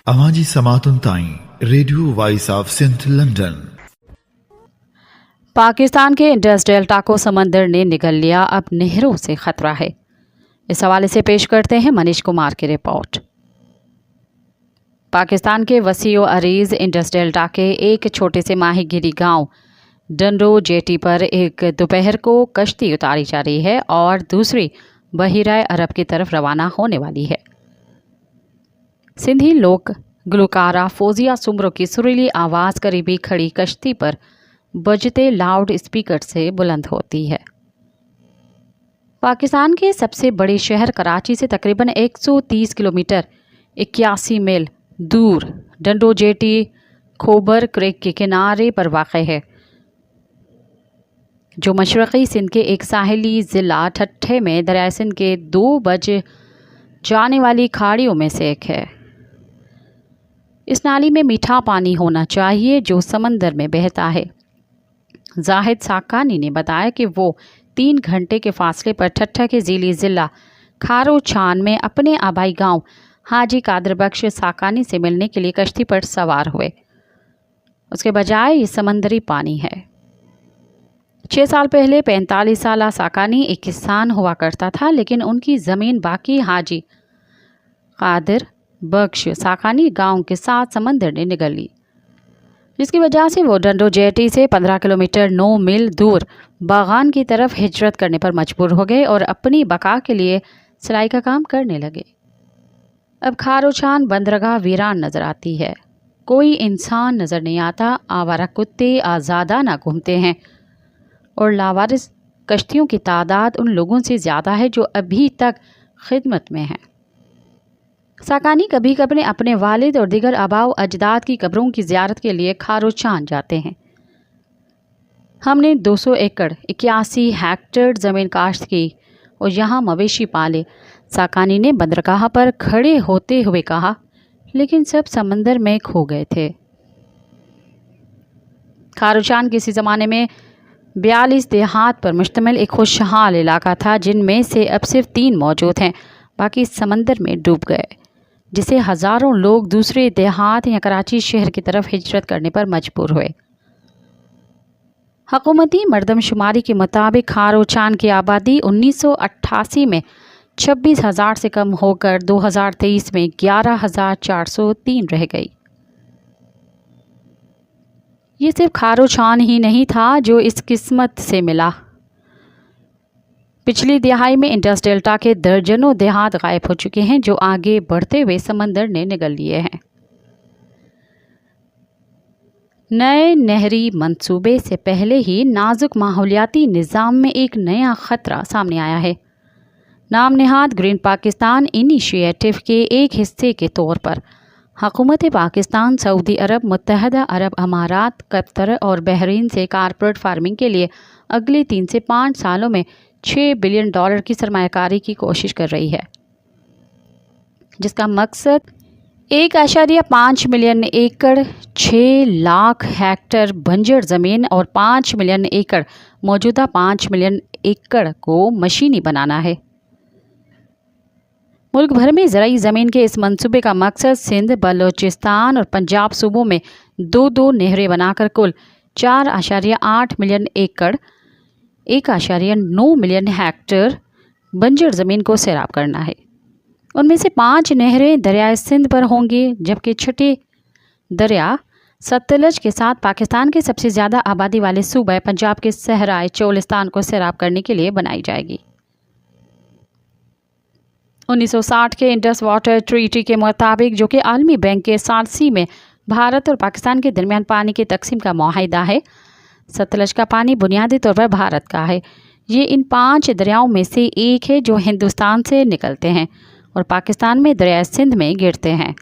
आवाज़ी समातुन ताईं radio voice of Sindh London. Pakistan के इंडस डेल्टा को समंदर ने निगल लिया, अब नहरों से खतरा है। इस हवाले से पेश करते हैं मनीष कुमार की रिपोर्ट। पाकिस्तान के वसीओ अरीज इंडस डेल्टा के एक छोटे से माहीगिरी गांव डंडो जेटी पर एक दोपहर को कश्ती उतारी जा रही है और दूसरी बहिरा अरब की तरफ रवाना होने वाली है। सिंधी लोक गुलकारा फौजिया सुमरो की सुरीली आवाज़ करीबी खड़ी कश्ती पर बजते लाउड स्पीकर से बुलंद होती है। पाकिस्तान के सबसे बड़े शहर कराची से तकरीबन 130 किलोमीटर 81 मील दूर डंडो जेटी खोबर क्रेक के किनारे पर वाक़ है, जो मशरक़ी सिंध के एक साहिली ज़िला ठट्ठे में दरिया सिंध के 2 बज जाने वाली खाड़ियों में से एक है। इस नाली में मीठा पानी होना चाहिए जो समंदर में बहता है। जाहिद साकानी ने बताया कि वो 3 घंटे के फासले पर ठट्ठा के ज़िली ज़िला खारोछान में अपने आबाई गांव हाजी कादर बख्श साकानी से मिलने के लिए कश्ती पर सवार हुए। उसके बजाय ये समंदरी पानी है। 6 साल पहले 45 साला साकानी एक किसान हुआ करता था, लेकिन उनकी ज़मीन बाकी हाजी कादर बख्श साकानी गांव के साथ समंदर ने निगल ली, जिसकी वजह से वो डंडो जेटी से 15 किलोमीटर 9 मील दूर बागान की तरफ हिजरत करने पर मजबूर हो गए और अपनी बका के लिए सिलाई का काम करने लगे। अब खारोछान बंदरगाह वीरान नज़र आती है। कोई इंसान नज़र नहीं आता। आवारा कुत्ते आज़ादाना घूमते हैं और लावारिस कश्तियों की तादाद उन लोगों से ज़्यादा है जो अभी तक खिदमत में हैं। साकानी कभी कभी अपने वालिद और दिगर आबाओ अजदाद की कब्रों की ज़ियारत के लिए खारोछान जाते हैं। हमने 200 एकड़ 81 हेक्टेयर ज़मीन काश्त की और यहाँ मवेशी पाले, साकानी ने बंदरगाह पर खड़े होते हुए कहा, लेकिन सब समंदर में खो गए थे। खारोछान किसी ज़माने में 42 देहात पर मुश्तमिल एक खुशहाल इलाका था, जिनमें से अब सिर्फ 3 मौजूद हैं, बाकी समंदर में डूब गए, जिसे हज़ारों लोग दूसरे देहात या कराची शहर की तरफ हिजरत करने पर मजबूर हुए। हुकूमती मरदमशुमारी के मुताबिक खारोछान की आबादी 1988 में 26,000 से कम होकर 2023 में 11,403 रह गई। ये सिर्फ खारोछान ही नहीं था जो इस किस्मत से मिला। पिछली दिहाई में इंडस डेल्टा के दर्जनों देहात गायब हो चुके हैं, जो आगे बढ़ते हुए समंदर ने निगल लिए हैं। नए नहरी मंसूबे से पहले ही नाजुक माहौलियाती निज़ाम में एक नया ख़तरा सामने आया है। नाम नेहाद ग्रीन पाकिस्तान इनिशिएटिव के एक हिस्से के तौर पर हुकूमत पाकिस्तान सऊदी अरब, मुत्तहदा अरब अमारात, कतर और बहरीन से कारपेट फार्मिंग के लिए अगले 3 से 5 सालों में $6 बिलियन की सरमायाकारी की कोशिश कर रही है, जिसका मकसद 1.5 मिलियन एकड़ 6 लाख हेक्टेयर बंजर ज़मीन और 5 मिलियन एकड़ मौजूदा 5 मिलियन एकड़ को मशीनी बनाना है। मुल्क भर में ज़राई ज़मीन के इस मंसूबे का मकसद सिंध, बलोचिस्तान और पंजाब सूबों में 2-2 नहरें बनाकर कुल 4.8 मिलियन एकड़ 1.9 मिलियन हेक्टेयर बंजर ज़मीन को सैराब करना है। उनमें से 5 नहरें दरिया सिंध पर होंगी, जबकि छठी दरिया सतलज के साथ पाकिस्तान के सबसे ज़्यादा आबादी वाले सूबे पंजाब के सहराए चोलिस्तान को सैराब करने के लिए बनाई जाएगी। 1960 के इंडस वाटर ट्रीटी के मुताबिक, जो कि आलमी बैंक के सालसी में भारत और पाकिस्तान के दरमियान पानी की तकसीम का मुआहिदा है, सतलज का पानी बुनियादी तौर पर भारत का है। ये इन 5 दरियाओं में से एक है जो हिंदुस्तान से निकलते हैं और पाकिस्तान में दरिया सिंध में गिरते हैं।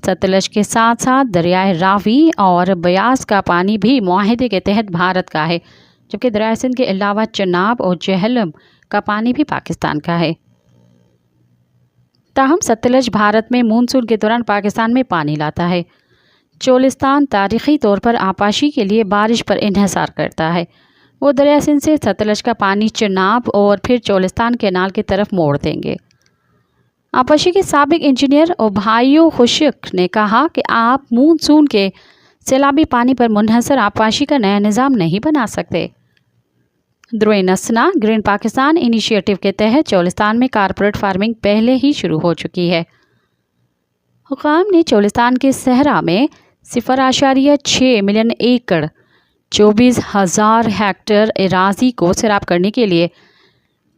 सतलज के साथ साथ दरियाए रावी और ब्यास का पानी भी मुआहिदे के तहत भारत का है, जबकि दरिया सिंध के अलावा चनाब और जहलम का पानी भी पाकिस्तान का है। ताहम सतलज भारत में मानसून के दौरान पाकिस्तान में पानी लाता है। चोलिस्तान तारीख़ी तौर पर आपाशी के लिए बारिश पर इन्हिसार करता है। वो दरिया सिंध से सतलज का पानी चनाब और फिर चोलिस्तान कैनाल की तरफ मोड़ देंगे। आपाशी के साबिक इंजीनियर ओभायो खुशिक ने कहा कि आप मानसून के सैलाबी पानी पर मुनहसर आपाशी का नया निज़ाम नहीं बना सकते। द्रोए नसना ग्रीन पाकिस्तान इनिशिएटिव के तहत चोलिस्तान में कारपोरेट फार्मिंग पहले ही शुरू हो चुकी है। हुकाम ने चोलिस्तान के सहरा में 0.6 मिलियन एकड़ 24,000 हेक्टेयर एराजी को सैराब करने के लिए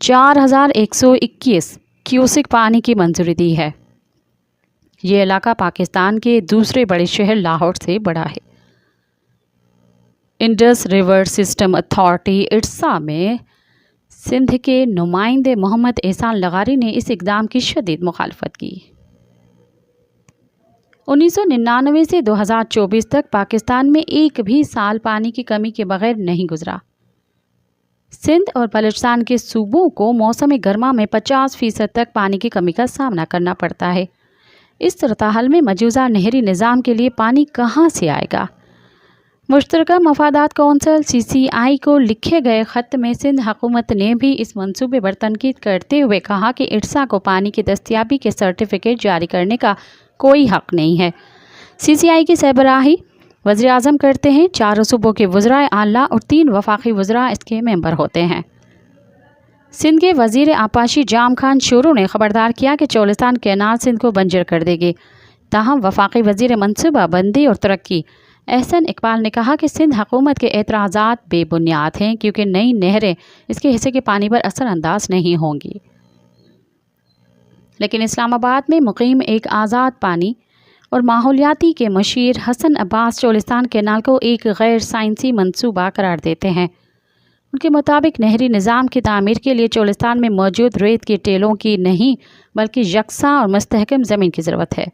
4,121 क्यूसिक पानी की मंजूरी दी है। ये इलाका पाकिस्तान के दूसरे बड़े शहर लाहौर से बड़ा है। इंडस रिवर सिस्टम अथॉरिटी इरसा में सिंध के नुमाइंदे मोहम्मद एहसान लगारी ने इस इकदाम की शदीद मुखालफत की। 1999 से 2024 तक पाकिस्तान में एक भी साल पानी की कमी के बगैर नहीं गुजरा। सिंध और बलूचिस्तान के सूबों को मौसम गर्मा में 50% तक पानी की कमी का सामना करना पड़ता है। इस सूरत-ए-हाल में मौजूदा नहरी निज़ाम के लिए पानी कहाँ से आएगा? मुश्तरका मफादात कौंसिल CCI को लिखे गए ख़त में सिंध हुकूमत ने भी इस मंसूबे पर तनकीद करते हुए कहा कि इरसा को पानी की दस्तयाबी के सर्टिफिकेट जारी करने का कोई हक़ नहीं है। CCI की सरबराही वज़ीर-ए-आज़म करते हैं। 4 सूबों के वज़राए आला और 3 वफाकी वज़रा इसके मेंबर होते हैं। सिंध के वज़ीर आपाशी जाम खान शोरू ने ख़बरदार किया कि चोलिस्तान कैनाल सिंध को बंजर कर देगी। ताहम वफाकी वज़ीर मनसूबा बंदी और तरक्की एहसन इकबाल ने कहा कि सिंध हुकूमत के एतराज़ात बेबुनियाद हैं क्योंकि नई नहरें इसके हिस्से के पानी पर असरअंदाज नहीं होंगी। लेकिन इस्लामाबाद में मुकीम एक आज़ाद पानी और माहौलियाती के मशीर हसन अब्बास चोलिस्तान कैनाल को एक गैर साइंसी मंसूबा करार देते हैं। उनके मुताबिक नहरी निज़ाम की तामीर के लिए चोलिस्तान में मौजूद रेत के टेलों की नहीं बल्कि यकसा और मुस्तहकम ज़मीन की ज़रूरत है।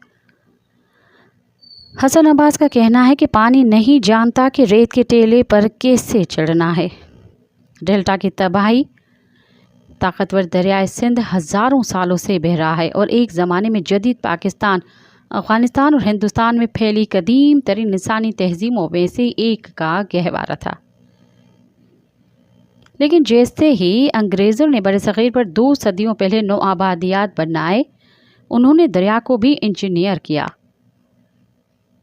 हसन अब्बास का कहना है कि पानी नहीं जानता कि रेत के टेले पर कैसे चढ़ना है। डेल्टा की तबाही ताकतवर दरियाए सिंध हज़ारों सालों से बह रहा है और एक ज़माने में जदीद पाकिस्तान, अफ़गानिस्तान और हिंदुस्तान में फैली कदीम तरीन इंसानी तहज़ीमों में से एक का गहवारा था। लेकिन जैसे ही अंग्रेज़ों ने बड़े सग़ीर पर 2 सदियों पहले नौ आबादियात बनाए, उन्होंने दरिया को भी इंजीनियर किया,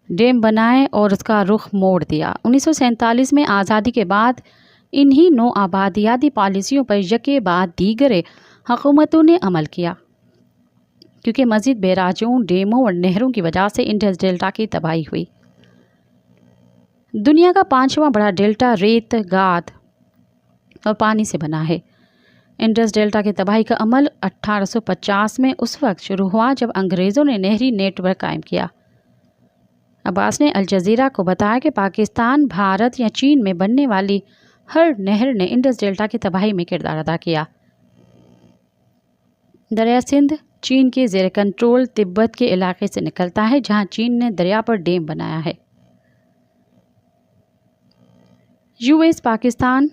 डैम बनाए और उसका रुख मोड़ दिया। 1947 में आज़ादी के बाद इन्हीं नौ आबादियाती पॉलिसियों पर यके बाद दीगरे हुकूमतों ने अमल किया क्योंकि मज़ीद बैराजों, डैमों और नहरों की वजह से इंडस डेल्टा की तबाही हुई। दुनिया का 5वां बड़ा डेल्टा रेत, गाद और पानी से बना है। इंडस डेल्टा की तबाही का अमल 1850 में उस वक्त शुरू हुआ जब अंग्रेज़ों ने नहरी नेटवर्क कायम किया। अब्बास ने अल जज़ीरा को बताया कि पाकिस्तान, भारत या चीन में बनने वाली हर नहर ने इंडस डेल्टा की तबाही में किरदार अदा किया। दरिया सिंध चीन के ज़ेर कंट्रोल तिब्बत के इलाके से निकलता है जहां चीन ने दरिया पर डैम बनाया है। US Pakistan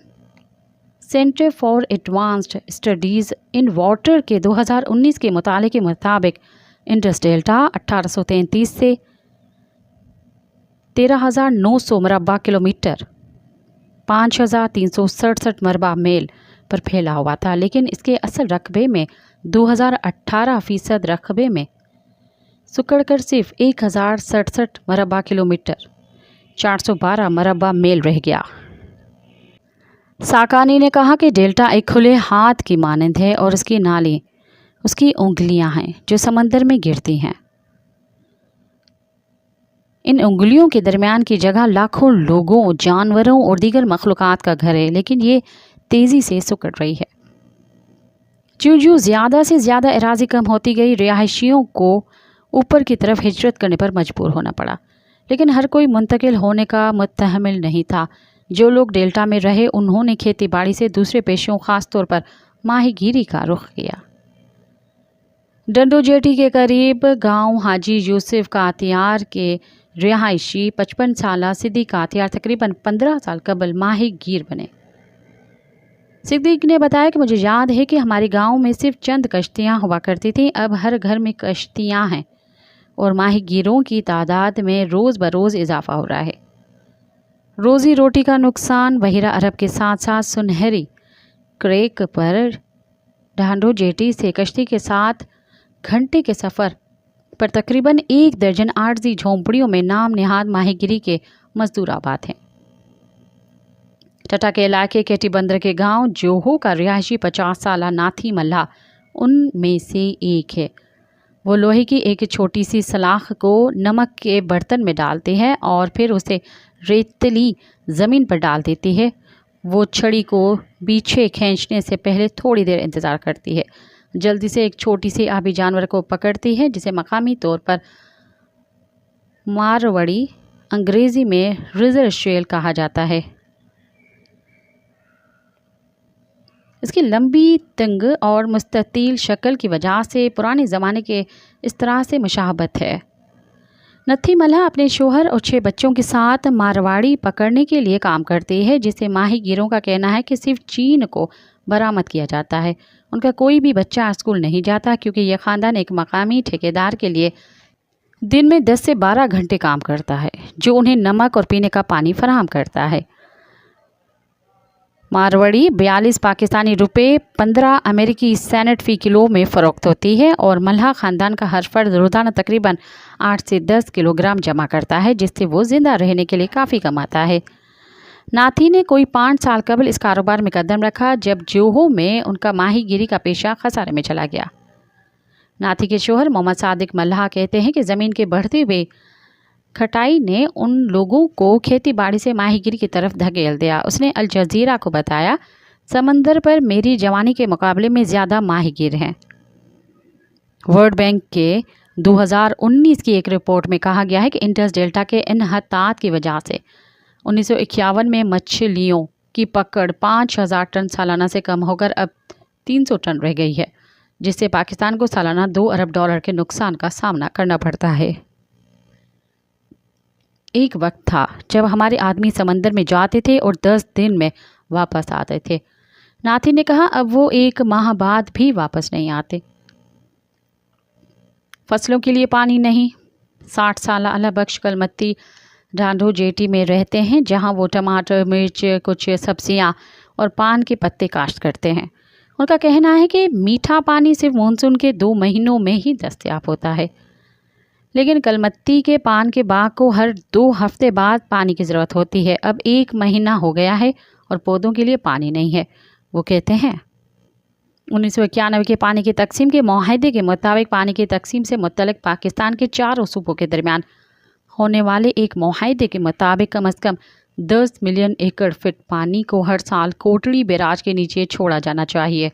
centre for advanced studies in water के 2019 के मुताले के मुताबिक इंडस डेल्टा 1833 से 13,900 मरबा किलोमीटर 5,367 मरबा मील पर फैला हुआ था, लेकिन इसके असल रकबे में 2018% रकबे में सुकड़कर सिर्फ 1,067 मरबा किलोमीटर 412 मरबा मील रह गया। साकानी ने कहा कि डेल्टा एक खुले हाथ की मानंद है और उसकी नाली उसकी उंगलियां हैं जो समंदर में गिरती हैं। इन उंगलियों के दरमियान की जगह लाखों लोगों, जानवरों और दीगर मखलूक़ात का घर है, लेकिन ये तेज़ी से सिकुड़ रही है। ज्यों ज़्यादा से ज़्यादा एराज़ी कम होती गई, रिहायशियों को ऊपर की तरफ हिजरत करने पर मजबूर होना पड़ा, लेकिन हर कोई मुंतकिल होने का मुतहमिल नहीं था। जो लोग डेल्टा में रहे उन्होंने खेती बाड़ी से दूसरे पेशों, ख़ास तौर पर माहीगीरी का रुख किया। डंडो जेटी के करीब गांव हाजी यूसुफ कातियार के रिहायशी 55 साला सिद्दीक कातियार तकरीबन 15 साल कबल माहीगीर बने। सिद्दीक ने बताया कि मुझे याद है कि हमारे गांव में सिर्फ चंद कश्तियां हुआ करती थीं, अब हर घर में कश्तियां हैं और माहीगीरों की तादाद में रोज़ बरोज़ इजाफा हो रहा है। रोज़ी रोटी का नुकसान बहिरा अरब के साथ साथ सुनहरी क्रेक पर ढांडो जेटी से कश्ती के साथ घंटे के सफ़र पर तकरीबन 1 दर्जन आरजी झोंपड़ियों में नाम निहाद माहीगिरी के मजदूर आबाद हैं। टटा के इलाके केटी बंदर के गांव जोहो का रिहायशी 50 साला नाथी मल्ला उनमें से एक है। वो लोहे की एक छोटी सी सलाख को नमक के बर्तन में डालते हैं और फिर उसे रेतली ज़मीन पर डाल देती है। वो छड़ी को पीछे खींचने से पहले थोड़ी देर इंतज़ार करती है। जल्दी से एक छोटी सी आबी जानवर को पकड़ती है जिसे मकामी तौर पर मारवाड़ी, अंग्रेज़ी में रिजर शेल कहा जाता है। इसकी लंबी, तंग और मुस्ततील शक्ल की वजह से पुराने ज़माने के इस तरह से मुशाहबत है। नथी मल्हा अपने शोहर और 6 बच्चों के साथ मारवाड़ी पकड़ने के लिए काम करते हैं, जिसे माहीगीरों का कहना है कि सिर्फ चीन को बरामद किया जाता है। उनका कोई भी बच्चा स्कूल नहीं जाता क्योंकि यह ख़ानदान एक मकामी ठेकेदार के लिए दिन में 10 से 12 घंटे काम करता है, जो उन्हें नमक और पीने का पानी फराहम करता है। मारवाड़ी 42 पाकिस्तानी रुपए 15 अमेरिकी सेनेट फ़ी किलो में फ़रोख्त होती है और मल्हा ख़ानदान का हर फर्द रोज़ाना तकरीबन 8 से 10 किलोग्राम जमा करता है, जिससे वो ज़िंदा रहने के लिए काफ़ी कमाता है। नाथी ने कोई 5 साल कबल इस कारोबार में कदम रखा जब जोहो में उनका माहीगीरी का पेशा खसारे में चला गया। नाथी के शोहर मोहम्मद सादिक मल्हा कहते हैं कि ज़मीन के बढ़ते हुए खटाई ने उन लोगों को खेती बाड़ी से माहीगीरी की तरफ धकेल दिया। उसने अल जज़ीरा को बताया, समंदर पर मेरी जवानी के मुकाबले में ज़्यादा माहीगीर हैं। वर्ल्ड बैंक के 2019 की एक रिपोर्ट में कहा गया है कि इंडस डेल्टा के इन्हतात की वजह से 1951 में मछलियों की पकड़ 5000 टन सालाना से कम होकर अब 300 टन रह गई है, जिससे पाकिस्तान को सालाना $2 अरब के नुकसान का सामना करना पड़ता है। एक वक्त था जब हमारे आदमी समंदर में जाते थे और 10 दिन में वापस आते थे। नाथी ने कहा, अब वो 1 माह बाद भी वापस नहीं आते। फसलों के लिए पानी नहीं। 60 साल अल्लाह बख्श कलमत्ती डांडो जेटी में रहते हैं, जहां वो टमाटर, मिर्च, कुछ सब्जियां और पान के पत्ते काश्त करते हैं। उनका कहना है कि मीठा पानी सिर्फ मानसून के 2 महीनों में ही दस्तयाब होता है, लेकिन कलमत्ती के पान के बाग को हर 2 हफ्ते बाद पानी की ज़रूरत होती है। अब 1 महीना हो गया है और पौधों के लिए पानी नहीं है। वो कहते हैं 1991 के पानी की तकसीम के मुआहदे के मुताबिक पानी की तकसीम से मुतल्लिक पाकिस्तान के 4 सूबों के दरमियान होने वाले एक मुआहदे के मुताबिक कम अज़ कम 10 मिलियन एकड़ फिट पानी को हर साल कोटड़ी बैराज के नीचे छोड़ा जाना चाहिए,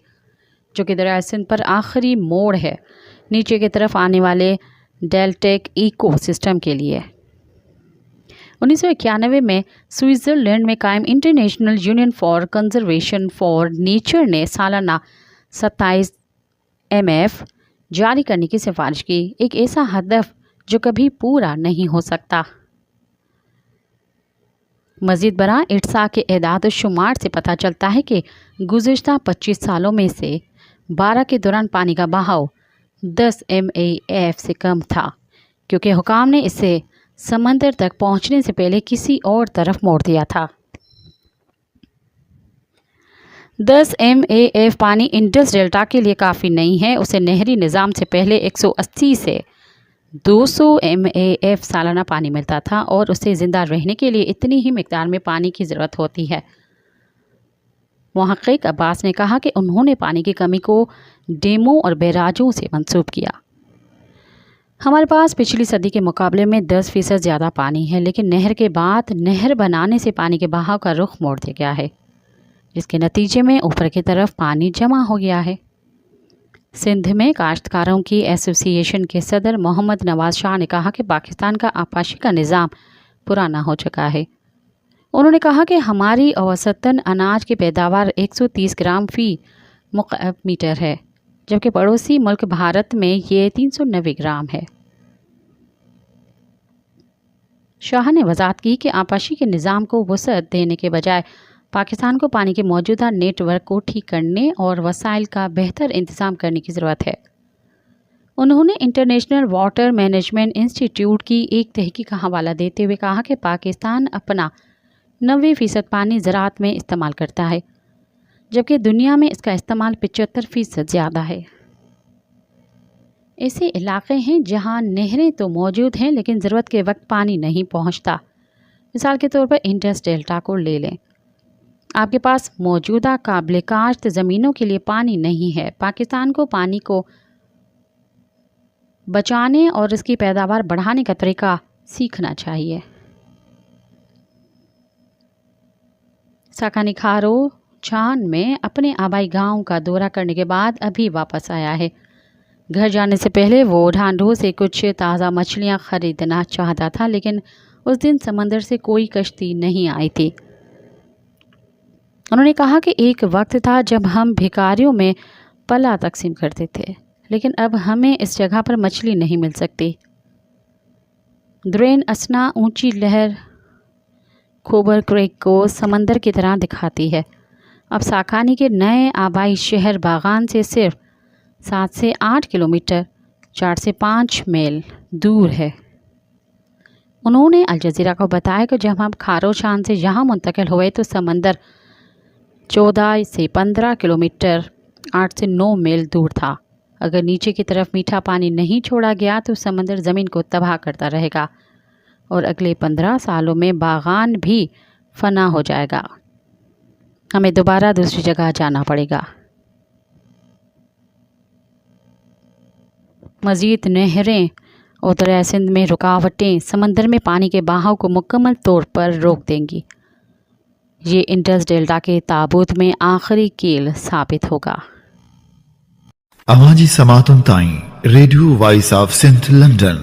जो कि दरिया सिंध पर आखिरी मोड़ है नीचे की तरफ आने वाले डेल्टेक इको सिस्टम के लिए। 1991 में स्विट्ज़रलैंड में कायम international union for conservation for nature ने सालाना 27 MF जारी करने की सिफारिश की, एक ऐसा हदफ जो कभी पूरा नहीं हो सकता। मज़ीद बरा इट्सा के एदाद शुमार से पता चलता है कि गुज़िश्ता 25 सालों में से 12 के दौरान पानी का बहाव 10 MAF से कम था, क्योंकि हुकाम ने इसे समंदर तक पहुंचने से पहले किसी और तरफ मोड़ दिया था। 10 MAF पानी इंडस डेल्टा के लिए काफ़ी नहीं है। उसे नहरी निज़ाम से पहले 180 से 200 MAF सालाना पानी मिलता था और उसे ज़िंदा रहने के लिए इतनी ही मिकदार में पानी की ज़रूरत होती है। मुहक्किक अब्बास ने कहा कि उन्होंने पानी की कमी को डैमों और बैराजों से मंसूब किया। हमारे पास पिछली सदी के मुकाबले में 10% ज़्यादा पानी है, लेकिन नहर के बाद नहर बनाने से पानी के बहाव का रुख मोड़ दिया गया है, जिसके नतीजे में ऊपर की तरफ पानी जमा हो गया है। सिंध में काश्तकारों की एसोसिएशन के सदर मोहम्मद नवाज शाह ने कहा कि पाकिस्तान का आपाशी का निज़ाम पुराना हो चुका है। उन्होंने कहा कि हमारी औसतन अनाज की पैदावार 130 ग्राम फ़ी मुकअब मीटर है, जबकि पड़ोसी मुल्क भारत में ये 390 ग्राम है। शाह ने वजाहत की कि आपाशी के निज़ाम को वसअत देने के बजाय पाकिस्तान को पानी के मौजूदा नेटवर्क को ठीक करने और वसाइल का बेहतर इंतज़ाम करने की ज़रूरत है। उन्होंने इंटरनेशनल वाटर मैनेजमेंट इंस्टीट्यूट की एक तहकीक का हवाला देते हुए कहा कि पाकिस्तान अपना 90% पानी ज़राअत में इस्तेमाल करता है, जबकि दुनिया में इसका इस्तेमाल 75% ज़्यादा है। ایسے علاقے ہیں جہاں نہریں تو موجود ہیں لیکن ضرورت کے وقت پانی نہیں پہنچتا۔ مثال کے طور پر انڈس ڈیلٹا کو لے لیں۔ آپ کے پاس موجودہ قابل کاشت زمینوں کے لیے پانی نہیں ہے۔ پاکستان کو پانی کو بچانے اور اس کی پیداوار بڑھانے کا طریقہ سیکھنا چاہیے۔ ساکانی کھارو چاند میں اپنے آبائی گاؤں کا دورہ کرنے کے بعد ابھی واپس آیا ہے۔ گھر جانے سے پہلے وہ ڈھانڈو سے کچھ تازہ مچھلیاں خریدنا چاہتا تھا، لیکن اس دن سمندر سے کوئی کشتی نہیں آئی تھی۔ انہوں نے کہا کہ ایک وقت تھا جب ہم بھکاریوں میں پلا تقسیم کرتے تھے، لیکن اب ہمیں اس جگہ پر مچھلی نہیں مل سکتی۔ درین اسنا اونچی لہر کھوبر کریک کو سمندر کی طرح دکھاتی ہے۔ اب ساکانی کے نئے آبائی شہر باغان سے صرف 7 سے 8 کلومیٹر 4 سے 5 میل دور ہے۔ انہوں نے الجزیرہ کو بتایا کہ جب ہم کھارو چاند سے یہاں منتقل ہوئے تو سمندر 14 سے 15 کلومیٹر 8 سے 9 میل دور تھا۔ اگر نیچے کی طرف میٹھا پانی نہیں چھوڑا گیا تو سمندر زمین کو تباہ کرتا رہے گا اور اگلے 15 سالوں میں باغان بھی فنا ہو جائے گا۔ ہمیں دوبارہ دوسری جگہ جانا پڑے گا۔ مزید نہریں اور دریائے سندھ میں رکاوٹیں سمندر میں پانی کے بہاؤ کو مکمل طور پر روک دیں گی۔ یہ انڈس ڈیلٹا کے تابوت میں آخری کیل ثابت ہوگا۔ اماجی سماعتن تائیں radio voice of Sindh London